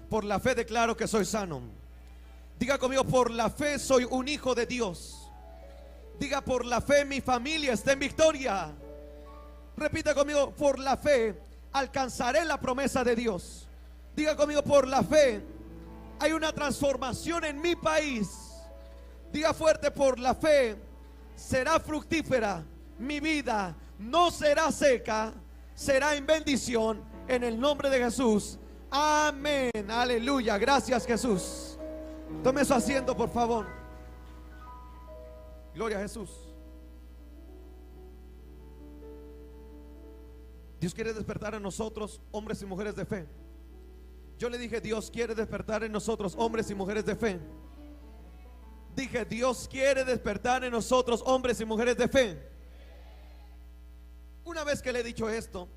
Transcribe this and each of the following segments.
Por la fe declaro que soy sano. Diga conmigo, por la fe soy un hijo de Dios. Diga, por la fe mi familia está en victoria. Repita conmigo, por la fe alcanzaré la promesa de Dios. Diga conmigo, por la fe hay una transformación en mi país. Diga fuerte, por la fe será fructífera mi vida, no será seca, será en bendición, en el nombre de Jesús. Amén, aleluya, gracias Jesús. Tome su asiento, por favor. Gloria a Jesús. Dios quiere despertar en nosotros hombres y mujeres de fe. Yo le dije, Dios quiere despertar en nosotros hombres y mujeres de fe. Dije, Dios quiere despertar en nosotros hombres y mujeres de fe. Una vez que le he dicho esto,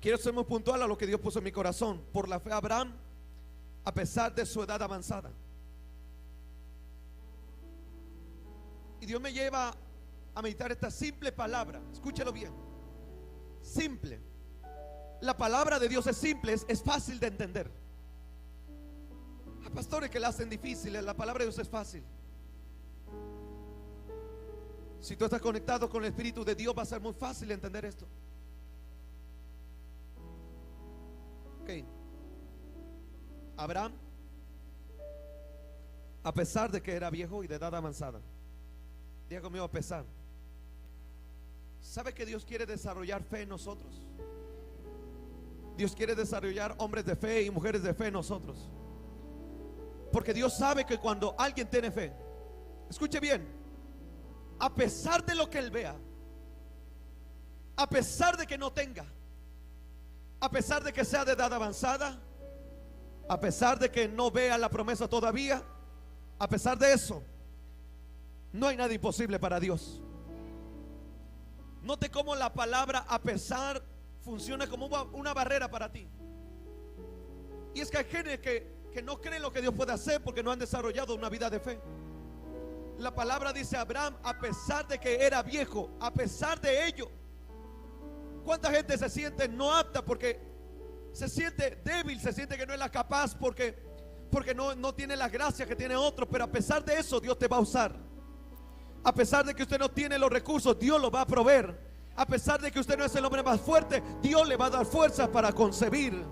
quiero ser muy puntual a lo que Dios puso en mi corazón. Por la fe Abraham, a pesar de su edad avanzada, y Dios me lleva a meditar esta simple palabra. Escúchelo bien. Simple. La palabra de Dios es simple, es fácil de entender. Hay pastores que la hacen difícil. La palabra de Dios es fácil. Si tú estás conectado con el Espíritu de Dios, va a ser muy fácil entender esto. Ok. Abraham, a pesar de que era viejo y de edad avanzada, diga conmigo, a pesar. ¿Sabe que Dios quiere desarrollar fe en nosotros? Dios quiere desarrollar hombres de fe y mujeres de fe en nosotros. Porque Dios sabe que cuando alguien tiene fe, escuche bien, a pesar de lo que él vea, a pesar de que no tenga, a pesar de que sea de edad avanzada, a pesar de que no vea la promesa todavía, a pesar de eso, no hay nada imposible para Dios. Note cómo la palabra a pesar funciona como una barrera para ti. Y es que hay gente que no cree lo que Dios puede hacer porque no han desarrollado una vida de fe. La palabra dice, Abraham, a pesar de que era viejo, a pesar de ello. ¿Cuánta gente se siente no apta porque se siente débil, se siente que no es la capaz porque no tiene la gracia que tiene otro? Pero a pesar de eso, Dios te va a usar. A pesar de que usted no tiene los recursos, Dios los va a proveer. A pesar de que usted no es el hombre más fuerte, Dios le va a dar fuerza para concebir.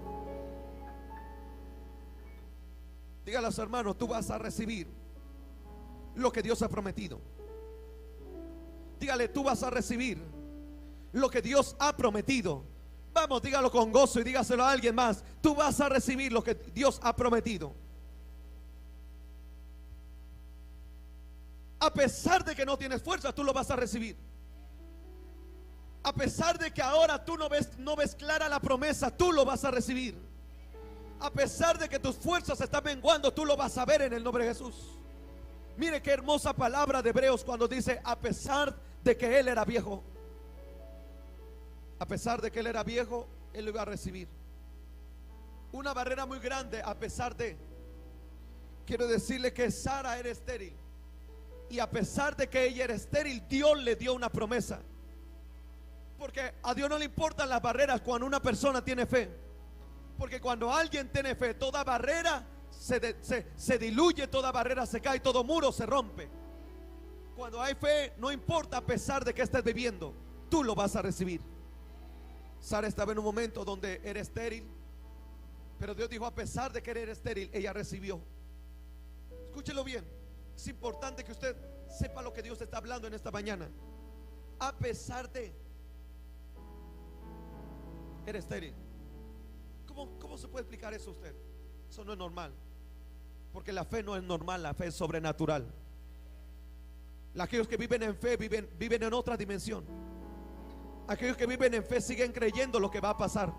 Dígale a los hermanos, tú vas a recibir lo que Dios ha prometido. Dígale, tú vas a recibir lo que Dios ha prometido. Vamos, dígalo con gozo y dígaselo a alguien más. Tú vas a recibir lo que Dios ha prometido. A pesar de que no tienes fuerza, tú lo vas a recibir. A pesar de que ahora tú no ves clara la promesa, tú lo vas a recibir. A pesar de que tus fuerzas están menguando, tú lo vas a ver en el nombre de Jesús. Mire qué hermosa palabra de Hebreos cuando dice, a pesar de que él era viejo. A pesar de que él era viejo, él lo iba a recibir. Una barrera muy grande, a pesar de. Quiero decirle que Sara era estéril. Y a pesar de que ella era estéril, Dios le dio una promesa. Porque a Dios no le importan las barreras cuando una persona tiene fe. Porque cuando alguien tiene fe, toda barrera se diluye, toda barrera se cae, todo muro se rompe. Cuando hay fe, no importa a pesar de que estés viviendo, tú lo vas a recibir. Sara estaba en un momento donde era estéril, pero Dios dijo, a pesar de que era estéril, ella recibió. Escúchelo bien. Es importante que usted sepa lo que Dios está hablando en esta mañana. A pesar de. Era estéril. ¿Cómo se puede explicar eso a usted? Eso no es normal. Porque la fe no es normal, la fe es sobrenatural. Aquellos que viven en fe viven en otra dimensión. Aquellos que viven en fe siguen creyendo lo que va a pasar.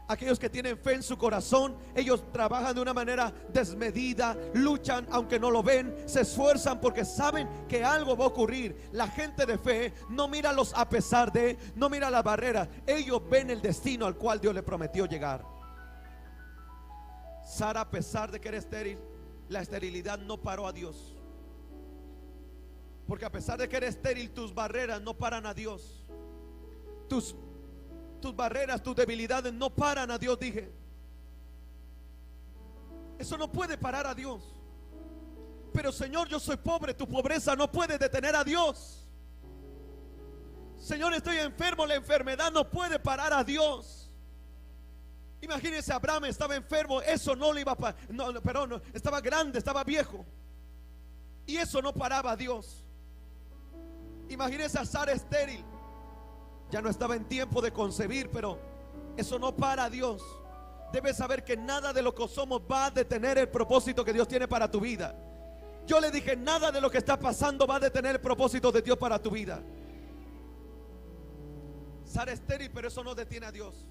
Aquellos que tienen fe en su corazón, ellos trabajan de una manera desmedida, luchan aunque no lo ven, se esfuerzan porque saben que algo va a ocurrir. La gente de fe no mira los a pesar de, no mira las barreras, ellos ven el destino al cual Dios le prometió llegar. Sara, a pesar de que era estéril, la esterilidad no paró a Dios. Porque a pesar de que eres estéril, tus barreras no paran a Dios. Tus barreras, tus debilidades no paran a Dios, dije. Eso no puede parar a Dios. Pero Señor, yo soy pobre, tu pobreza no puede detener a Dios. Señor, estoy enfermo, la enfermedad no puede parar a Dios. Imagínense, Abraham estaba enfermo, eso no le iba a parar, estaba grande, estaba viejo, y eso no paraba a Dios. Imagínense a Sara estéril, ya no estaba en tiempo de concebir, pero eso no para a Dios. Debes saber que nada de lo que somos va a detener el propósito que Dios tiene para tu vida. Yo le dije, nada de lo que está pasando va a detener el propósito de Dios para tu vida. Sara estéril, pero eso no detiene a Dios.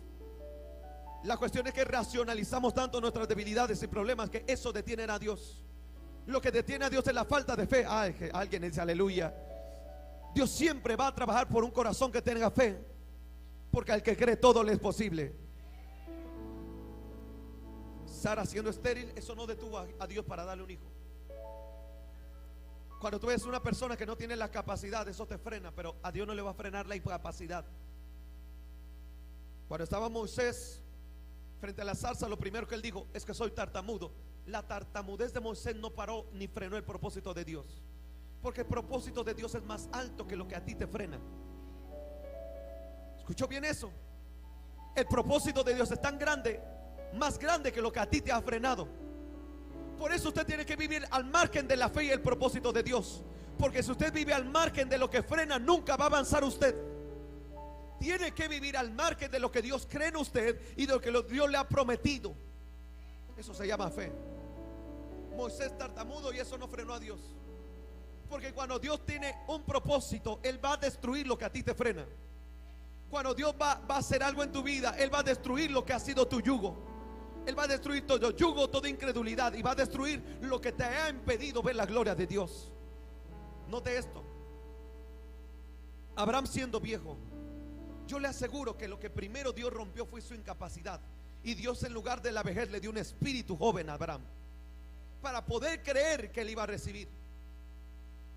La cuestión es que racionalizamos tanto nuestras debilidades y problemas que eso detiene a Dios. Lo que detiene a Dios es la falta de fe. Ay, alguien dice aleluya. Dios siempre va a trabajar por un corazón que tenga fe, porque al que cree todo le es posible. Sara siendo estéril, eso no detuvo a Dios para darle un hijo. Cuando tú ves una persona que no tiene la capacidad, eso te frena, pero a Dios no le va a frenar la incapacidad. Cuando estaba Moisés frente a la zarza, lo primero que él dijo es que soy tartamudo. La tartamudez de Moisés no paró ni frenó el propósito de Dios, porque el propósito de Dios es más alto que lo que a ti te frena. ¿Escuchó bien eso? El propósito de Dios es tan grande, más grande que lo que a ti te ha frenado. Por eso usted tiene que vivir al margen de la fe y el propósito de Dios, porque si usted vive al margen de lo que frena, nunca va a avanzar usted. Tiene que vivir al margen de lo que Dios cree en usted y de lo que Dios le ha prometido. Eso se llama fe. Moisés tartamudo, y eso no frenó a Dios, porque cuando Dios tiene un propósito, Él va a destruir lo que a ti te frena. Cuando Dios va a hacer algo en tu vida, Él va a destruir lo que ha sido tu yugo. Él va a destruir todo yugo, toda incredulidad, y va a destruir lo que te ha impedido ver la gloria de Dios. Note esto: Abraham siendo viejo, yo le aseguro que lo que primero Dios rompió fue su incapacidad, y Dios en lugar de la vejez le dio un espíritu joven a Abraham para poder creer que él iba a recibir.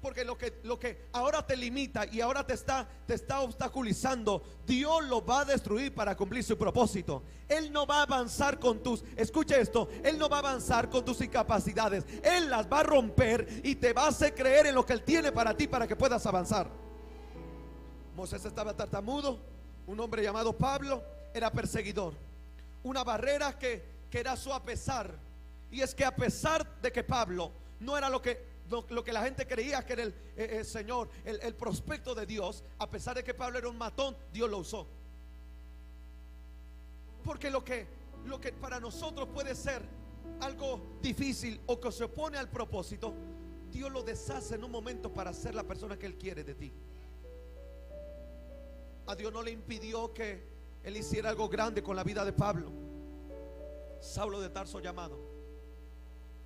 Porque lo que ahora te limita y ahora te está obstaculizando, Dios lo va a destruir para cumplir su propósito. Él no va a avanzar con escuche esto, Él no va a avanzar con tus incapacidades. Él las va a romper y te va a hacer creer en lo que Él tiene para ti, para que puedas avanzar. Moisés estaba tartamudo. Un hombre llamado Pablo era perseguidor. Una barrera que era su a pesar. Y es que a pesar de que Pablo no era lo que la gente creía que era el Señor, el prospecto de Dios, a pesar de que Pablo era un matón, Dios lo usó. Porque lo que para nosotros puede ser algo difícil o que se opone al propósito, Dios lo deshace en un momento para ser la persona que Él quiere de ti. A Dios no le impidió que Él hiciera algo grande con la vida de Pablo, Saulo de Tarso llamado.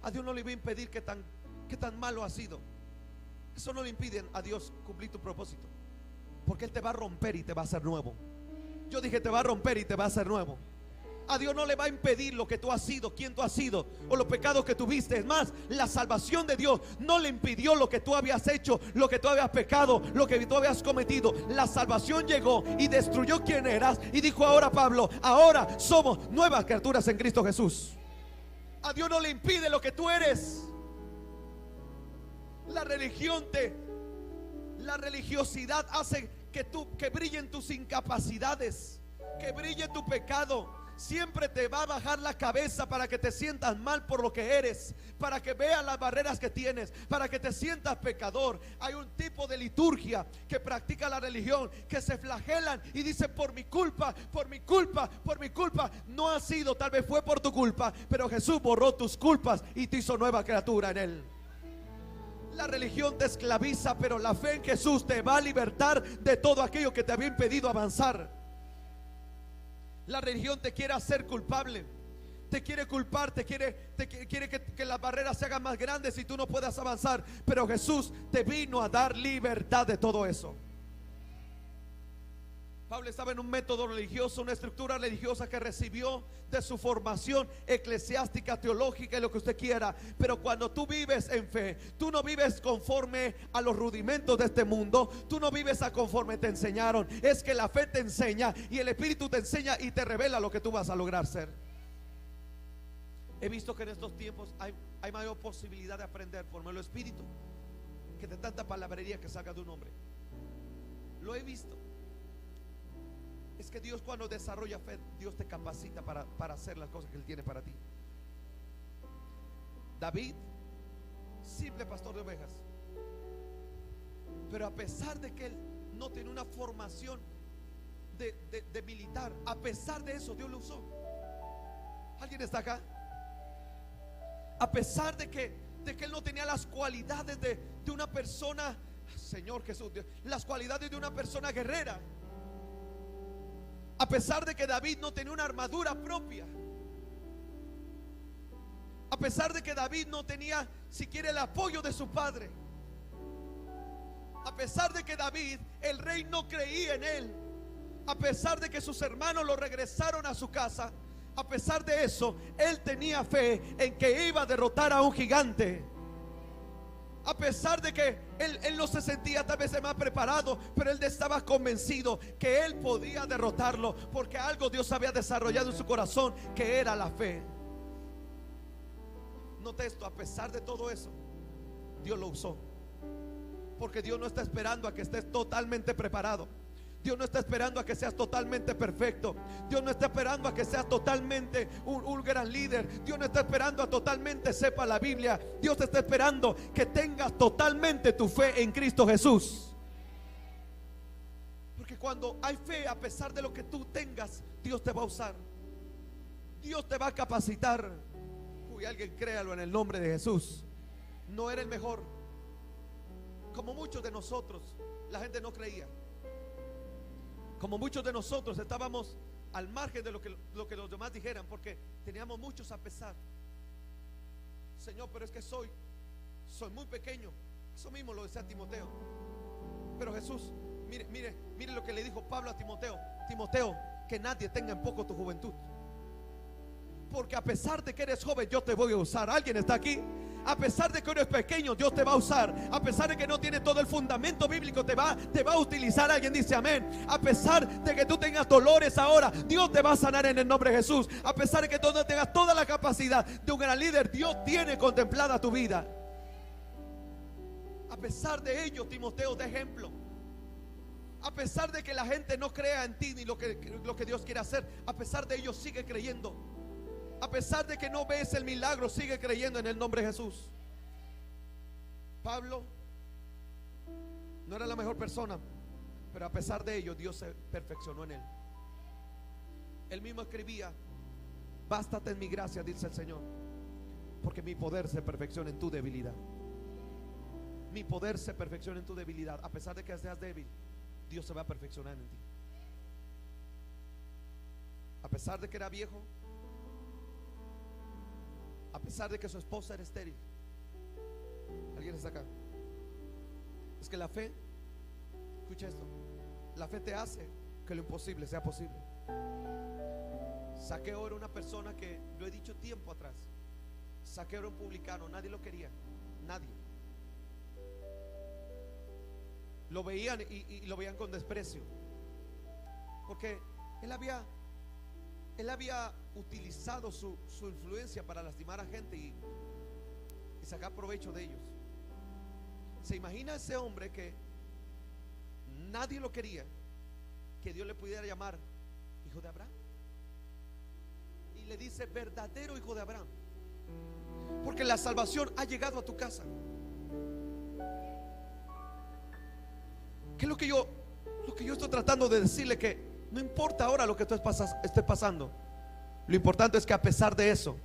A Dios no le iba a impedir que tan malo ha sido. Eso no le impide a Dios cumplir tu propósito, porque Él te va a romper y te va a hacer nuevo. Yo dije, te va a romper y te va a hacer nuevo. A Dios no le va a impedir lo que tú has sido, quién tú has sido, o los pecados que tuviste. Es más, la salvación de Dios no le impidió lo que tú habías hecho, lo que tú habías pecado, lo que tú habías cometido. La salvación llegó y destruyó quién eras, y dijo: ahora, Pablo, ahora somos nuevas criaturas en Cristo Jesús. A Dios no le impide lo que tú eres. La religiosidad hace que brillen tus incapacidades, que brille tu pecado. Siempre te va a bajar la cabeza para que te sientas mal por lo que eres, para que veas las barreras que tienes, para que te sientas pecador. Hay un tipo de liturgia que practica la religión, que se flagelan y dicen: por mi culpa, por mi culpa, por mi culpa. No ha sido, tal vez fue por tu culpa, pero Jesús borró tus culpas y te hizo nueva criatura en Él. La religión te esclaviza, pero la fe en Jesús te va a libertar de todo aquello que te había impedido avanzar. La religión te quiere hacer culpable, te quiere culpar, te quiere que las barreras se hagan más grandes y tú no puedas avanzar. Pero Jesús te vino a dar libertad de todo eso. Pablo estaba en un método religioso, una estructura religiosa que recibió de su formación eclesiástica, teológica y lo que usted quiera. Pero cuando tú vives en fe, tú no vives conforme a los rudimentos de este mundo, tú no vives a conforme te enseñaron. Es que la fe te enseña y el Espíritu te enseña y te revela lo que tú vas a lograr ser. He visto que en estos tiempos hay mayor posibilidad de aprender por medio del Espíritu que de tanta palabrería que salga de un hombre. Lo he visto. Es que Dios, cuando desarrolla fe, Dios te capacita para hacer las cosas que Él tiene para ti. David, simple pastor de ovejas, pero a pesar de que él no tenía una formación de militar, a pesar de eso Dios lo usó. ¿Alguien está acá? A pesar de que él no tenía las cualidades de una persona, Señor Jesús, las cualidades de una persona guerrera, a pesar de que David no tenía una armadura propia, a pesar de que David no tenía siquiera el apoyo de su padre, a pesar de que David, el rey, no creía en él, a pesar de que sus hermanos lo regresaron a su casa, a pesar de eso, él tenía fe en que iba a derrotar a un gigante. A pesar de que él no se sentía tal vez más preparado, pero él estaba convencido que él podía derrotarlo, porque algo Dios había desarrollado en su corazón, que era la fe. Note esto, a pesar de todo eso, Dios lo usó. Porque Dios no está esperando a que estés totalmente preparado. Dios no está esperando a que seas totalmente perfecto. Dios no está esperando a que seas totalmente un gran líder. Dios no está esperando a totalmente sepa la Biblia. Dios está esperando que tengas totalmente tu fe en Cristo Jesús. Porque cuando hay fe, a pesar de lo que tú tengas, Dios te va a usar. Dios te va a capacitar. Uy, alguien créalo en el nombre de Jesús. No era el mejor, como muchos de nosotros. La gente no creía. Como muchos de nosotros estábamos al margen de lo que los demás dijeran, porque teníamos muchos a pesar. Señor, pero es que soy muy pequeño. Eso mismo lo decía Timoteo. Pero Jesús, mire lo que le dijo Pablo a Timoteo. Timoteo, que nadie tenga en poco tu juventud, porque a pesar de que eres joven, yo te voy a usar. ¿Alguien está aquí? A pesar de que eres pequeño, Dios te va a usar. A pesar de que no tiene todo el fundamento bíblico, te va a utilizar. Alguien dice amén. A pesar de que tú tengas dolores ahora, Dios te va a sanar en el nombre de Jesús. A pesar de que tú no tengas toda la capacidad de un gran líder, Dios tiene contemplada tu vida. A pesar de ello, Timoteo, de ejemplo. A pesar de que la gente no crea en ti ni lo que Dios quiere hacer, a pesar de ello, sigue creyendo. A pesar de que no ves el milagro, sigue creyendo en el nombre de Jesús. Pablo no era la mejor persona, pero a pesar de ello, Dios se perfeccionó en él. Él mismo escribía: bástate en mi gracia, dice el Señor, porque mi poder se perfecciona en tu debilidad. Mi poder se perfecciona en tu debilidad. A pesar de que seas débil, Dios se va a perfeccionar en ti. A pesar de que era viejo, a pesar de que su esposa era estéril. ¿Alguien está acá? Es que la fe, escucha esto, la fe te hace que lo imposible sea posible. Saqueo era una persona que, lo he dicho tiempo atrás, Saqueo era un publicano, nadie lo quería, nadie. Lo veían y lo veían con desprecio, porque él había utilizado su influencia para lastimar a gente y sacar provecho de ellos. ¿Se imagina ese hombre que nadie lo quería, que Dios le pudiera llamar hijo de Abraham? Y le dice verdadero hijo de Abraham, porque la salvación ha llegado a tu casa. ¿Qué es lo que yo estoy tratando de decirle? Que no importa ahora lo que tú estés pasando. Lo importante es que a pesar de eso,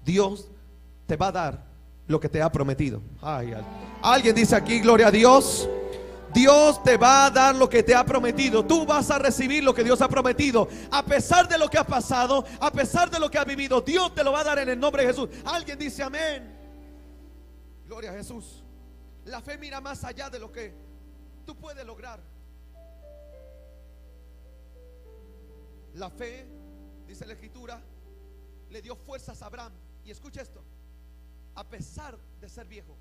Dios te va a dar lo que te ha prometido. Alguien dice aquí, gloria a Dios. Dios te va a dar lo que te ha prometido. Tú vas a recibir lo que Dios ha prometido. A pesar de lo que ha pasado, a pesar de lo que ha vivido, Dios te lo va a dar en el nombre de Jesús. Alguien dice amén. Gloria a Jesús. La fe mira más allá de lo que tú puedes lograr. La fe, dice la Escritura, le dio fuerzas a Abraham. Y escucha esto: a pesar de ser viejo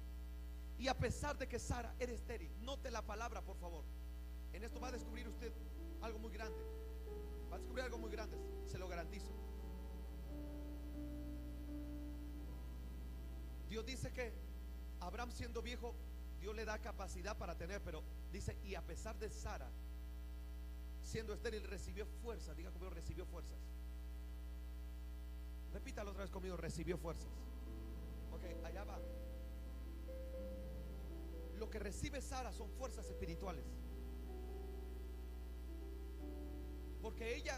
y a pesar de que Sara era estéril. Note la palabra, por favor. En esto va a descubrir usted algo muy grande. Va a descubrir algo muy grande, se lo garantizo. Dios dice que Abraham, siendo viejo, Dios le da capacidad para tener, pero dice, y a pesar de Sara siendo estéril, recibió fuerzas. Diga conmigo, recibió fuerzas. Repítalo otra vez conmigo, recibió fuerzas. Ok, allá va. Lo que recibe Sara son fuerzas espirituales, porque ella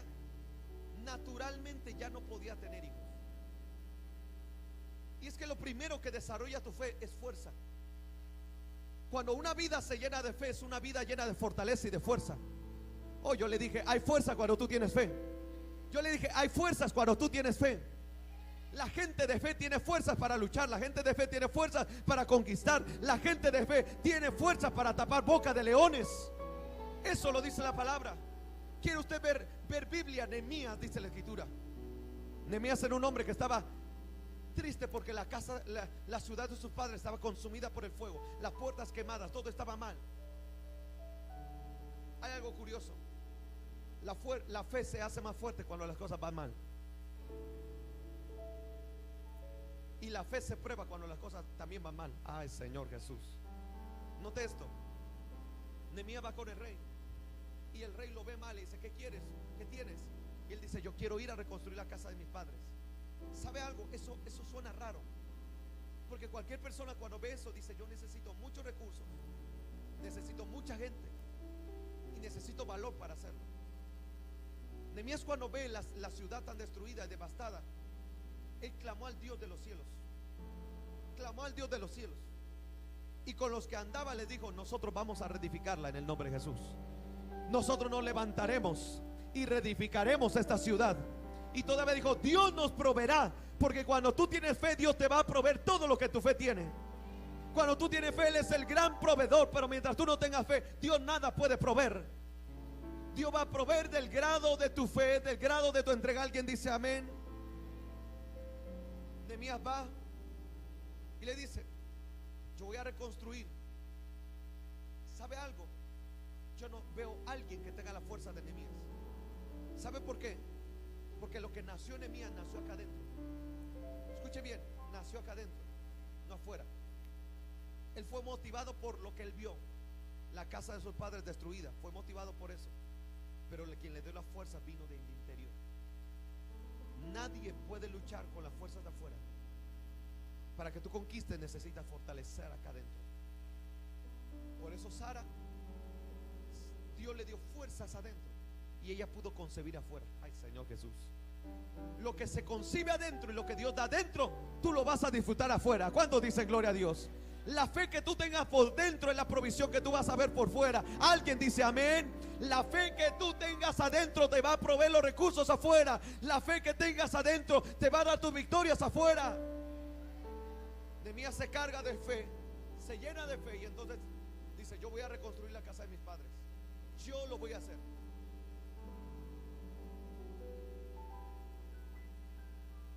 naturalmente ya no podía tener hijos. Y es que lo primero que desarrolla tu fe es fuerza. Cuando una vida se llena de fe, es una vida llena de fortaleza y de fuerza. Oh, yo le dije, hay fuerza cuando tú tienes fe. Yo le dije, hay fuerzas cuando tú tienes fe. La gente de fe tiene fuerzas para luchar. La gente de fe tiene fuerzas para conquistar. La gente de fe tiene fuerzas para tapar boca de leones. Eso lo dice la palabra. ¿Quiere usted ver Biblia? Nehemías, dice la escritura. Nehemías era un hombre que estaba triste porque la ciudad de sus padres estaba consumida por el fuego, las puertas quemadas, todo estaba mal. Hay algo curioso. La fe se hace más fuerte cuando las cosas van mal. Y la fe se prueba cuando las cosas también van mal. Ay, Señor Jesús. Note esto. Nehemías va con el rey y el rey lo ve mal y dice, ¿qué quieres? ¿Qué tienes? Y él dice, yo quiero ir a reconstruir la casa de mis padres. ¿Sabe algo? Eso suena raro, porque cualquier persona cuando ve eso dice, yo necesito muchos recursos, necesito mucha gente y necesito valor para hacerlo. Nehemías, cuando ve la ciudad tan destruida y devastada, él clamó al Dios de los cielos. Clamó al Dios de los cielos. Y con los que andaba les dijo, nosotros vamos a reedificarla en el nombre de Jesús. Nosotros nos levantaremos y reedificaremos esta ciudad. Y todavía dijo, Dios nos proveerá, porque cuando tú tienes fe, Dios te va a proveer todo lo que tu fe tiene. Cuando tú tienes fe, Él es el gran proveedor. Pero mientras tú no tengas fe, Dios nada puede proveer. Dios va a proveer del grado de tu fe, del grado de tu entrega. Alguien dice amén. Nehemías va y le dice, yo voy a reconstruir. ¿Sabe algo? Yo no veo a alguien que tenga la fuerza de Nehemías. ¿Sabe por qué? Porque lo que nació en Nehemías nació acá adentro. Escuche bien, nació acá adentro, no afuera. Él fue motivado por lo que él vio, la casa de sus padres destruida. Fue motivado por eso. Pero quien le dio la fuerza vino del interior. Nadie puede luchar con las fuerzas de afuera. Para que tú conquistes necesitas fortalecer acá adentro. Por eso Sara, Dios le dio fuerzas adentro y ella pudo concebir afuera. Ay, Señor Jesús. Lo que se concibe adentro y lo que Dios da adentro, tú lo vas a disfrutar afuera. ¿Cuántos dicen gloria a Dios? La fe que tú tengas por dentro es la provisión que tú vas a ver por fuera. Alguien dice amén. La fe que tú tengas adentro te va a proveer los recursos afuera. La fe que tengas adentro te va a dar tus victorias afuera. Nehemías se carga de fe, se llena de fe y entonces dice, yo voy a reconstruir la casa de mis padres. Yo lo voy a hacer.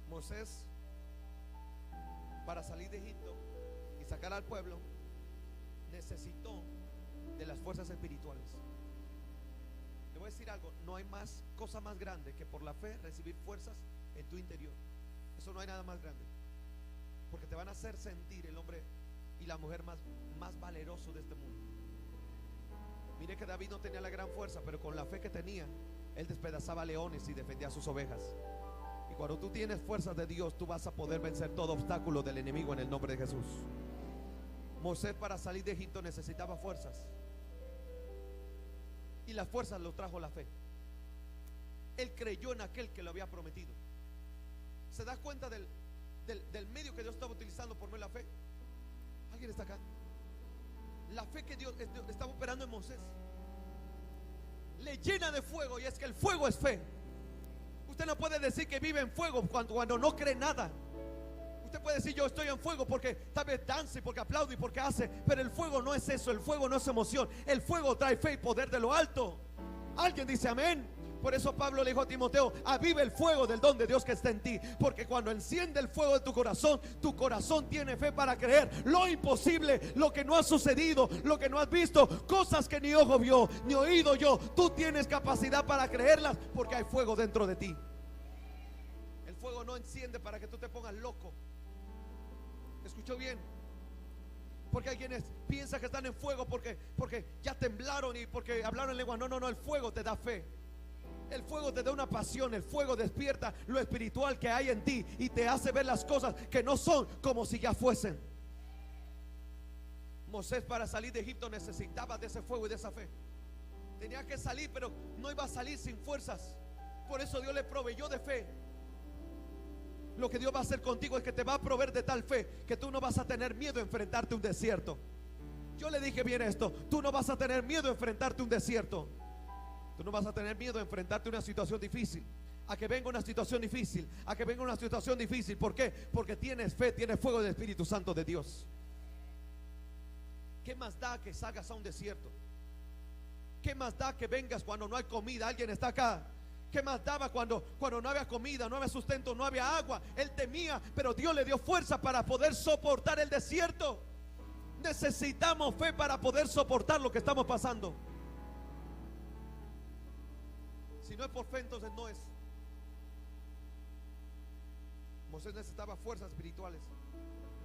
Moisés, para salir de Egipto y sacar al pueblo, necesitó de las fuerzas espirituales. Le voy a decir algo, no hay más cosa más grande que por la fe recibir fuerzas en tu interior. Eso no hay nada más grande, porque te van a hacer sentir el hombre y la mujer más valeroso de este mundo. Mire que David no tenía la gran fuerza, pero con la fe que tenía, él despedazaba leones y defendía a sus ovejas. Y cuando tú tienes fuerzas de Dios, tú vas a poder vencer todo obstáculo del enemigo en el nombre de Jesús. Moisés, para salir de Egipto, necesitaba fuerzas, y las fuerzas lo trajo la fe. Él creyó en aquel que lo había prometido. ¿Se da cuenta del medio que Dios estaba utilizando por medio de la fe? ¿Alguien está acá? La fe que Dios estaba operando en Moisés le llena de fuego, y es que el fuego es fe. Usted no puede decir que vive en fuego cuando no cree nada. Usted puede decir, yo estoy en fuego porque tal vez danza y porque aplaude y porque hace, pero el fuego no es eso. El fuego no es emoción. El fuego trae fe y poder de lo alto. Alguien dice amén. Por eso Pablo le dijo a Timoteo, aviva el fuego del don de Dios que está en ti, porque cuando enciende el fuego de tu corazón tiene fe para creer lo imposible, lo que no ha sucedido, lo que no has visto, cosas que ni ojo vio, ni oído yo. Tú tienes capacidad para creerlas porque hay fuego dentro de ti. El fuego no enciende para que tú te pongas loco. ¿Escuchó bien? Porque hay quienes piensan que están en fuego porque ya temblaron y porque hablaron en lengua. No, no, no, el fuego te da fe. El fuego te da una pasión. El fuego despierta lo espiritual que hay en ti y te hace ver las cosas que no son como si ya fuesen. Moisés, para salir de Egipto, necesitaba de ese fuego y de esa fe. Tenía que salir, pero no iba a salir sin fuerzas. Por eso Dios le proveyó de fe. Lo que Dios va a hacer contigo es que te va a proveer de tal fe que tú no vas a tener miedo a enfrentarte a un desierto. Yo le dije bien esto: tú no vas a tener miedo a enfrentarte a un desierto. Tú no vas a tener miedo a enfrentarte a una situación difícil. A que venga una situación difícil. A que venga una situación difícil. ¿Por qué? Porque tienes fe, tienes fuego del Espíritu Santo de Dios. ¿Qué más da que salgas a un desierto? ¿Qué más da que vengas cuando no hay comida? ¿Alguien está acá? ¿Qué más daba cuando no había comida, no había sustento, no había agua? Él temía, pero Dios le dio fuerza para poder soportar el desierto. Necesitamos fe para poder soportar lo que estamos pasando. Si no es por fe, entonces no es. Moisés necesitaba fuerzas espirituales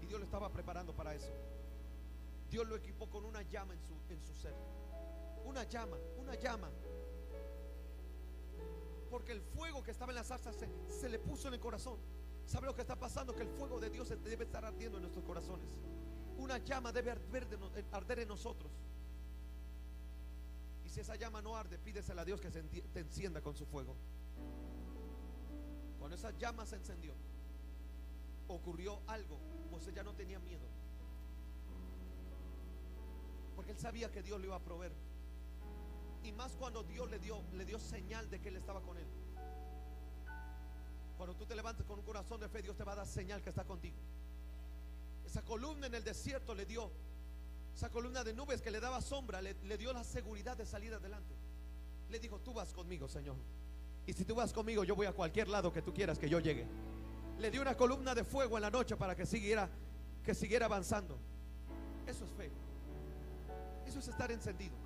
y Dios lo estaba preparando para eso. Dios lo equipó con una llama en su ser. Una llama, una llama. Porque el fuego que estaba en la zarza se le puso en el corazón. ¿Sabe lo que está pasando? Que el fuego de Dios debe estar ardiendo en nuestros corazones. Una llama debe arder en nosotros. Y si esa llama no arde, pídesela a Dios que te encienda con su fuego. Cuando esa llama se encendió, ocurrió algo. Moisés ya no tenía miedo, porque él sabía que Dios le iba a proveer. Y más cuando Dios le dio señal de que Él estaba con él. Cuando tú te levantes con un corazón de fe, Dios te va a dar señal que está contigo. Esa columna en el desierto le dio, esa columna de nubes que le daba sombra, le dio la seguridad de salir adelante. Le dijo: tú vas conmigo, Señor, y si tú vas conmigo, yo voy a cualquier lado que tú quieras que yo llegue. Le dio una columna de fuego en la noche para que siguiera avanzando. Eso es fe. Eso es estar encendido.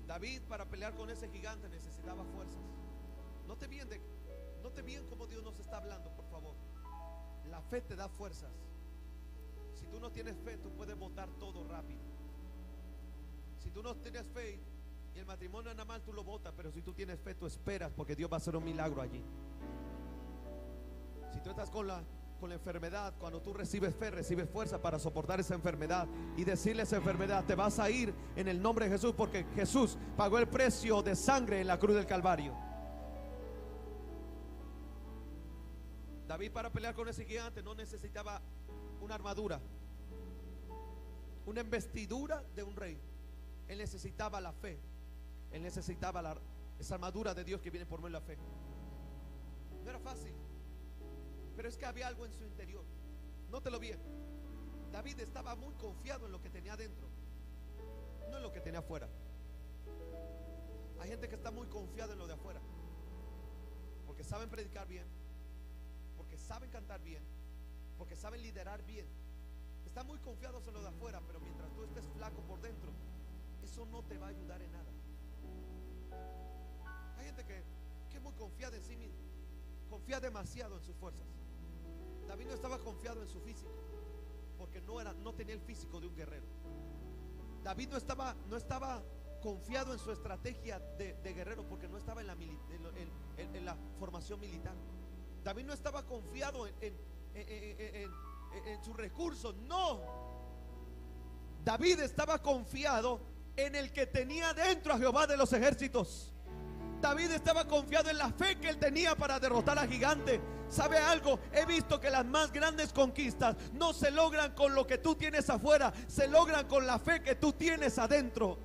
David, para pelear con ese gigante, necesitaba fuerzas. Note bien cómo Dios nos está hablando, por favor. La fe te da fuerzas. Si tú no tienes fe, tú puedes botar todo rápido. Si tú no tienes fe y el matrimonio anda mal, tú lo botas. Pero si tú tienes fe, tú esperas, porque Dios va a hacer un milagro allí. Si tú estás con la enfermedad, cuando tú recibes fe, recibes fuerza para soportar esa enfermedad y decirle a esa enfermedad: te vas a ir en el nombre de Jesús, porque Jesús pagó el precio de sangre en la cruz del Calvario. David, para pelear con ese gigante, no necesitaba una armadura, una investidura de un rey. Él necesitaba la fe. Él necesitaba esa armadura de Dios que viene por medio de la fe. No era fácil, pero es que había algo en su interior. Nótelo bien. David estaba muy confiado en lo que tenía adentro, no en lo que tenía afuera. Hay gente que está muy confiada en lo de afuera, porque saben predicar bien, porque saben cantar bien, porque saben liderar bien. Están muy confiados en lo de afuera, pero mientras tú estés flaco por dentro, eso no te va a ayudar en nada. Hay gente que es muy confiada en sí misma, confía demasiado en sus fuerzas. David no estaba confiado en su físico, porque no tenía el físico de un guerrero. David no estaba confiado en su estrategia de guerrero, porque no estaba en la formación militar. David no estaba confiado en sus recursos. No, David estaba confiado en el que tenía dentro a Jehová de los ejércitos. David estaba confiado en la fe que él tenía para derrotar al gigante. ¿Sabe algo? He visto que las más grandes conquistas no se logran con lo que tú tienes afuera, se logran con la fe que tú tienes adentro.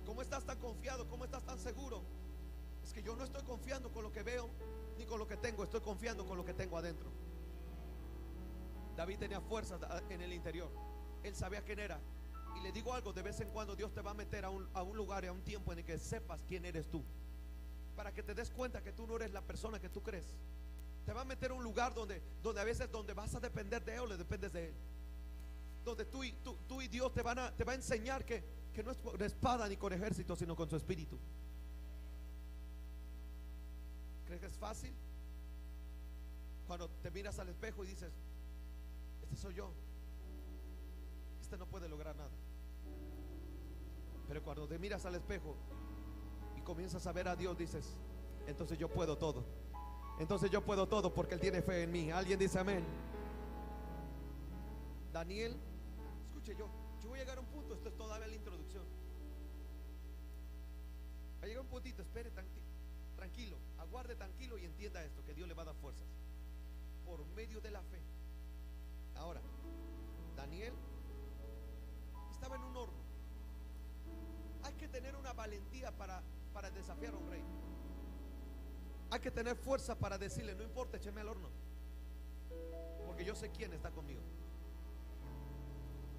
¿Cómo estás tan confiado? ¿Cómo estás tan seguro? Es que yo no estoy confiando con lo que veo ni con lo que tengo, estoy confiando con lo que tengo adentro. David tenía fuerzas en el interior. Él sabía quién era. Y le digo algo: de vez en cuando Dios te va a meter a un lugar y a un tiempo en el que sepas quién eres tú, para que te des cuenta que tú no eres la persona que tú crees. Te va a meter a un lugar donde a veces donde vas a depender de Él o le dependes de Él, donde tú y Dios te va a enseñar que no es con espada ni con ejército, sino con su espíritu. ¿Crees que es fácil? Cuando te miras al espejo y dices, este soy yo, este no puede lograr nada. Pero cuando te miras al espejo y comienzas a ver a Dios, dices, entonces yo puedo todo. Entonces yo puedo todo porque Él tiene fe en mí. Alguien dice amén. Daniel, escuche, yo voy a llegar a un punto. Esto es todavía la introducción. Va a llegar un puntito, espere tranquilo, aguarde tranquilo y entienda esto, que Dios le va a dar fuerzas por medio de la fe. Ahora, Daniel estaba en un horno. Hay que tener una valentía para desafiar a un rey. Hay que tener fuerza para decirle, no importa, écheme al horno, porque yo sé quién está conmigo.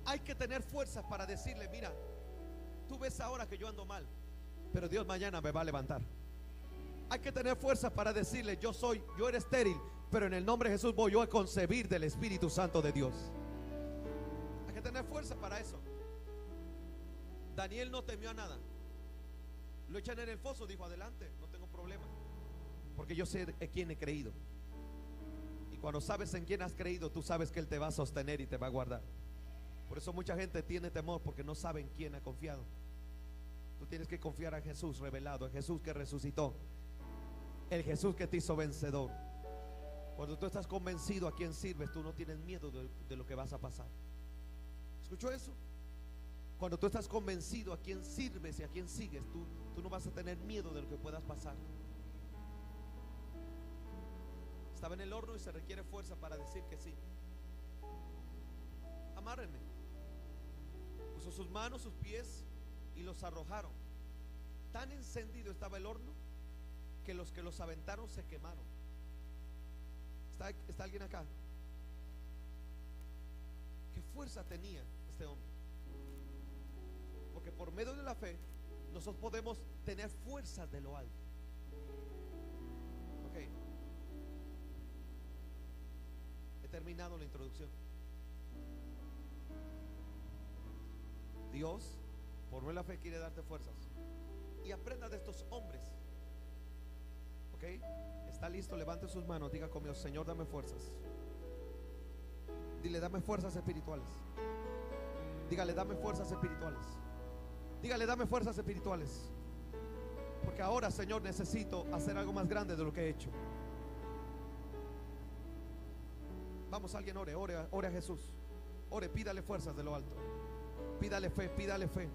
Hay que tener fuerzas para decirle, mira, tú ves ahora que yo ando mal, pero Dios mañana me va a levantar. Hay que tener fuerza para decirle, yo era estéril, pero en el nombre de Jesús voy yo a concebir del Espíritu Santo de Dios. Hay que tener fuerza para eso. Daniel no temió a nada. Lo echan en el foso, dijo, adelante, no tengo problema, porque yo sé en quién he creído. Y cuando sabes en quién has creído, tú sabes que Él te va a sostener y te va a guardar. Por eso mucha gente tiene temor, porque no saben quién ha confiado. Tú tienes que confiar en Jesús revelado, en Jesús que resucitó, el Jesús que te hizo vencedor. Cuando tú estás convencido a quién sirves, tú no tienes miedo de lo que vas a pasar. ¿Escuchó eso? Cuando tú estás convencido a quién sirves y a quién sigues, tú no vas a tener miedo de lo que puedas pasar. Estaba en el horno y se requiere fuerza para decir que sí. Amárrenme. Puso sus manos, sus pies y los arrojaron. Tan encendido estaba el horno que los aventaron se quemaron. ¿Está alguien acá? ¿Qué fuerza tenía este hombre? Porque por medio de la fe nosotros podemos tener fuerzas de lo alto. Ok, he terminado la introducción. Dios, por medio de la fe, quiere darte fuerzas. Y aprenda de estos hombres. Ok, está listo, levante sus manos, diga conmigo, Señor, dame fuerzas. Dile, dame fuerzas espirituales. Dígale, dame fuerzas espirituales. Dígale, dame fuerzas espirituales. Porque ahora, Señor, necesito hacer algo más grande de lo que he hecho. Vamos, alguien ore a Jesús. Ore, pídale fuerzas de lo alto. Pídale fe, pídale fe.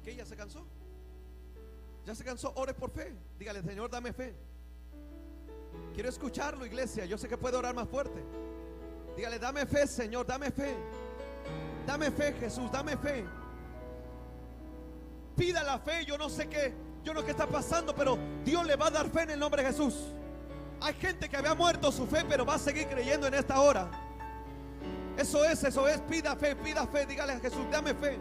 ¿Qué? ¿Ya se cansó? ¿Ya se cansó? Ore por fe. Dígale, Señor, dame fe. Quiero escucharlo, iglesia. Yo sé que puedo orar más fuerte. Dígale, dame fe, Señor, dame fe. Dame fe, Jesús, dame fe. Pida la fe. Yo no sé qué está pasando, pero Dios le va a dar fe en el nombre de Jesús. Hay gente que había muerto su fe, pero va a seguir creyendo en esta hora. Eso es. Pida fe. Dígale a Jesús, dame fe.